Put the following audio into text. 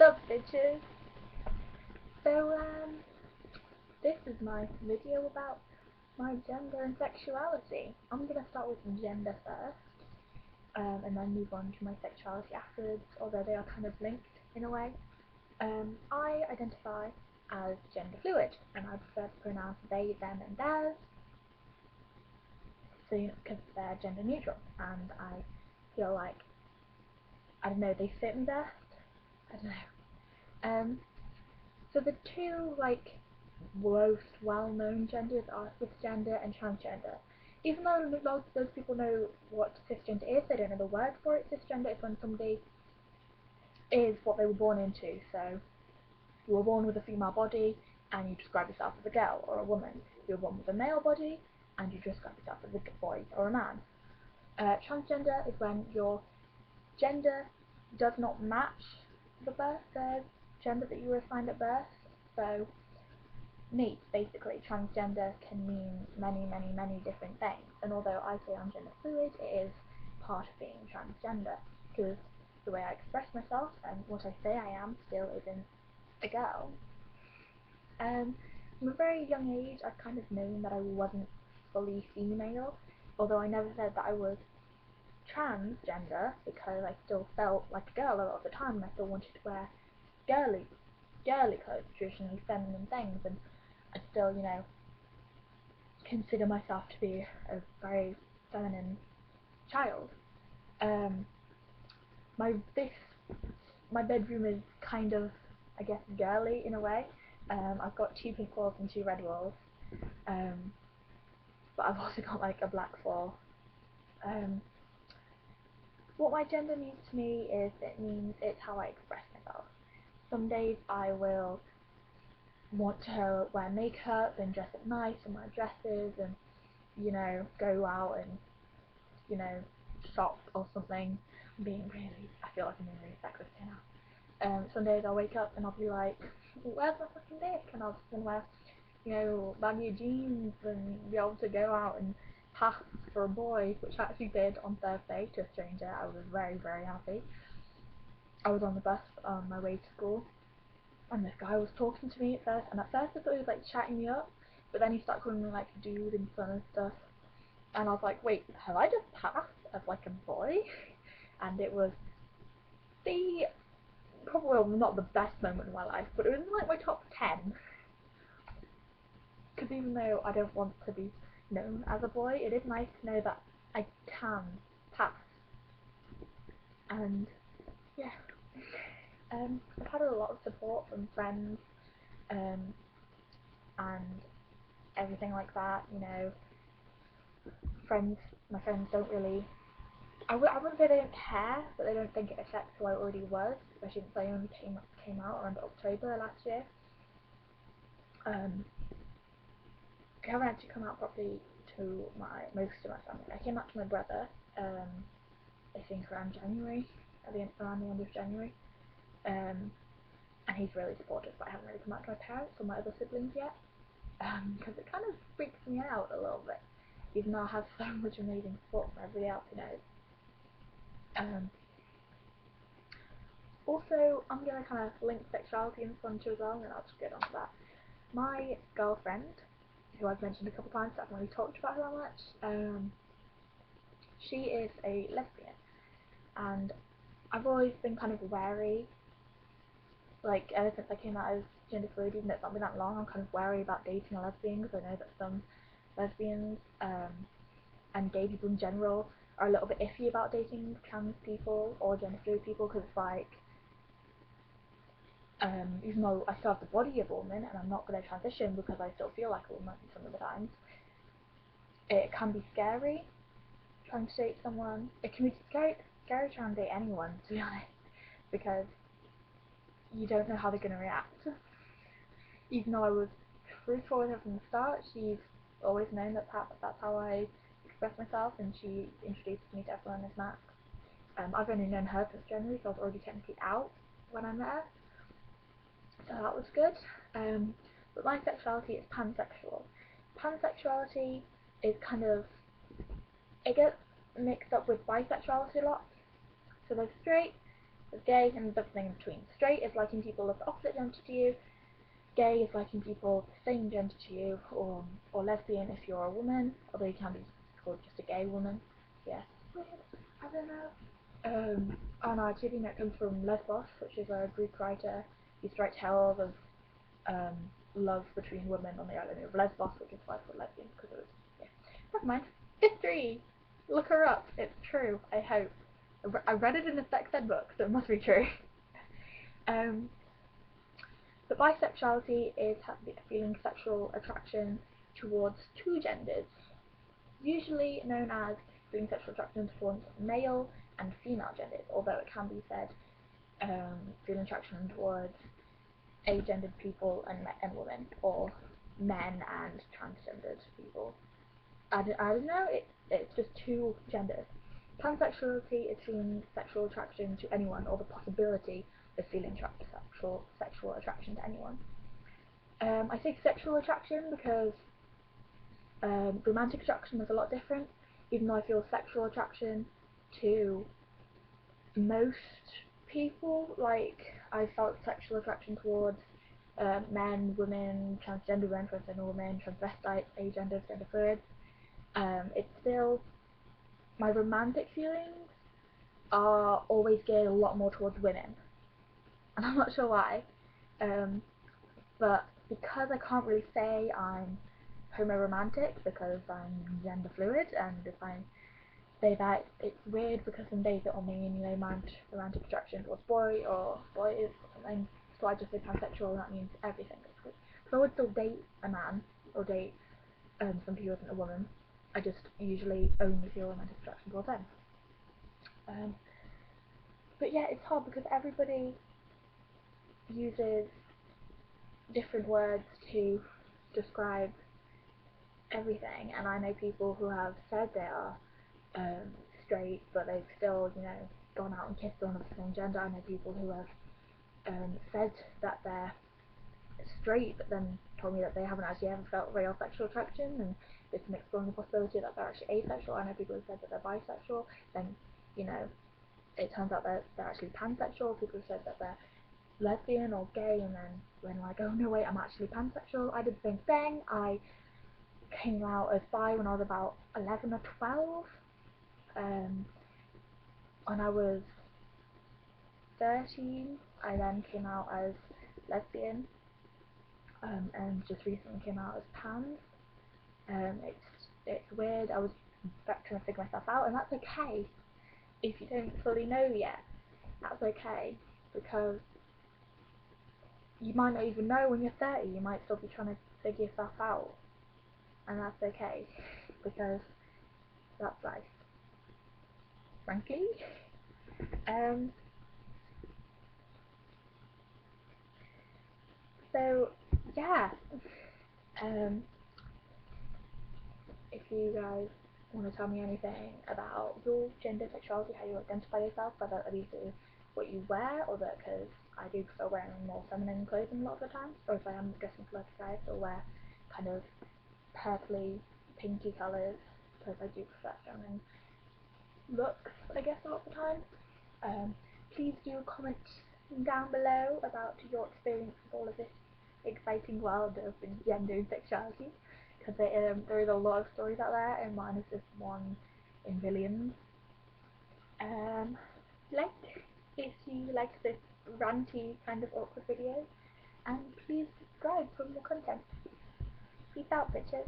up, bitches? So, this is my video about my gender and sexuality. I'm gonna start with gender first, and then move on to my sexuality afterwards, although they are kind of linked in a way. I identify as gender fluid, and I prefer the pronouns they, them, and theirs, so because they're gender neutral, and I feel like, I don't know, they fit me best. I don't know. So the two most well-known genders are cisgender and transgender. Even though most of those people know what cisgender is, they don't know the word for it. Cisgender is when somebody is what they were born into. So you were born with a female body and you describe yourself as a girl or a woman. You were born with a male body and you describe yourself as a boy or a man. Transgender is when your gender does not match the gender that you were assigned at birth. So basically, transgender can mean many different things, and although I say I'm gender fluid, it is part of being transgender, because the way I express myself and what I say I am still isn't a girl. From a very young age, I've kind of known that I wasn't fully female, although I never said that I was transgender, because I still felt like a girl a lot of the time, and I still wanted to wear girly clothes, traditionally feminine things, and I still, consider myself to be a very feminine child. My bedroom is kind of, I guess, girly in a way. I've got 2 pink walls and 2 red walls, but I've also got a black floor. What my gender means to me is it's how I express myself. Some days I will want to wear makeup and dress up nice and wear dresses and go out and shop or something. I feel like I'm being really sexist here now. Some days I'll wake up and I'll be like, where's my fucking dick? And I'll just want to wear baggy jeans and be able to go out and pass for a boy, which I actually did on Thursday to a stranger. I was very happy. I was on the bus on my way to school, and this guy was talking to me and at first I thought he was chatting me up, but then he started calling me dude and son and stuff, and I was like, wait, have I just passed as a boy? And it was probably not the best moment in my life, but it was in my top 10, because even though I don't want to be known as a boy, it is nice to know that I can pass. And yeah, I've had a lot of support from friends, and everything like that. My friends don't really, I wouldn't say they don't care, but they don't think it affects who I already was, especially since I only came out around October last year. I haven't actually come out properly to most of my family. I came out to my brother, I think around January, around the end of January, and he's really supportive, but I haven't really come out to my parents or my other siblings yet, because it kind of freaks me out a little bit, even though I have so much amazing support from everybody else who knows. Also, I'm going to kind of link sexuality in front as well, and I'll just get on to that. My girlfriend, who I've mentioned a couple times, but I haven't really talked about her that much, she is a lesbian, and I've always been kind of wary, ever since I came out as gender fluid, even though it's not been that long, I'm kind of wary about dating a lesbian, because I know that some lesbians, and gay people in general, are a little bit iffy about dating trans people or gender fluid people, because it's even though I still have the body of a woman and I'm not going to transition because I still feel like a woman some of the times, it can be scary trying to date someone. It can be scary trying to date anyone, to be honest, because you don't know how they're going to react. Even though I was truthful with her from the start, she's always known that's how I express myself, and she introduced me to everyone as Max. I've only known her since January, so I was already technically out when I met her, so that was good. But my sexuality is pansexual. Pansexuality is it gets mixed up with bisexuality a lot. So there's straight, as gay, and everything in between. Straight is liking people of the opposite gender to you. Gay is liking people of the same gender to you, or lesbian if you're a woman, although you can be called just a gay woman. Yes. I don't know. And our TV note comes from Lesbos, which is a Greek writer. He used to write tales of love between women on the island of Lesbos, which is why it's called lesbian, because it was, yeah. Never mind. History! Look her up. It's true, I hope. I read it in a sex ed book, so it must be true. But bisexuality is feeling sexual attraction towards two genders, usually known as feeling sexual attraction towards male and female genders, although it can be said feeling attraction towards agendered people and women, or men and transgendered people. I don't know, it's just two genders. Pansexuality is feeling sexual attraction to anyone, or the possibility of feeling sexual attraction to anyone. I say sexual attraction because romantic attraction is a lot different, even though I feel sexual attraction to most people. Like, I felt sexual attraction towards men, women, transgender men, transgender women, transvestites, agender, gender fluid. It's still, my romantic feelings are always geared a lot more towards women, and I'm not sure why, but because I can't really say I'm homoromantic because I'm gender fluid, and if I say that, it's weird because some days it'll mean, romantic attraction towards boy or boys or something, so I just say pansexual, and that means everything. So I would still date a man or date somebody who isn't a woman. I just usually only feel romantic attraction towards them. But yeah, it's hard because everybody uses different words to describe everything, and I know people who have said they are straight, but they've still, gone out and kissed someone of the same gender. I know people who have said that they're straight, but then told me that they haven't actually ever felt real sexual attraction, and they've been exploring the possibility that they're actually asexual. I know people who said that they're bisexual, then, it turns out that they're actually pansexual. People who said that they're lesbian or gay, and then when like, oh no wait, I'm actually pansexual. I did the same thing. I came out as bi when I was about 11 or 12. When I was 13, I then came out as lesbian, and just recently came out as pans. It's weird. I was trying to figure myself out, and that's okay. If you don't fully know yet, that's okay, because you might not even know when you're 30. You might still be trying to figure yourself out, and that's okay, because that's life, frankly. So yeah, if you guys want to tell me anything about your gender, sexuality, how you identify yourself, whether at least it is what you wear, or that, because I do prefer wearing more feminine clothing a lot of the time, or if I am dressing for like guys, I'll wear kind of purpley, pinky colours, because I do prefer feminine looks, I guess, a lot of the time. Please do comment down below about your experience with all of this exciting world of gender and sexuality, because there is a lot of stories out there, and mine is just one in billions. Like if you like this ranty kind of awkward video, and please subscribe for more content. Peace out, bitches.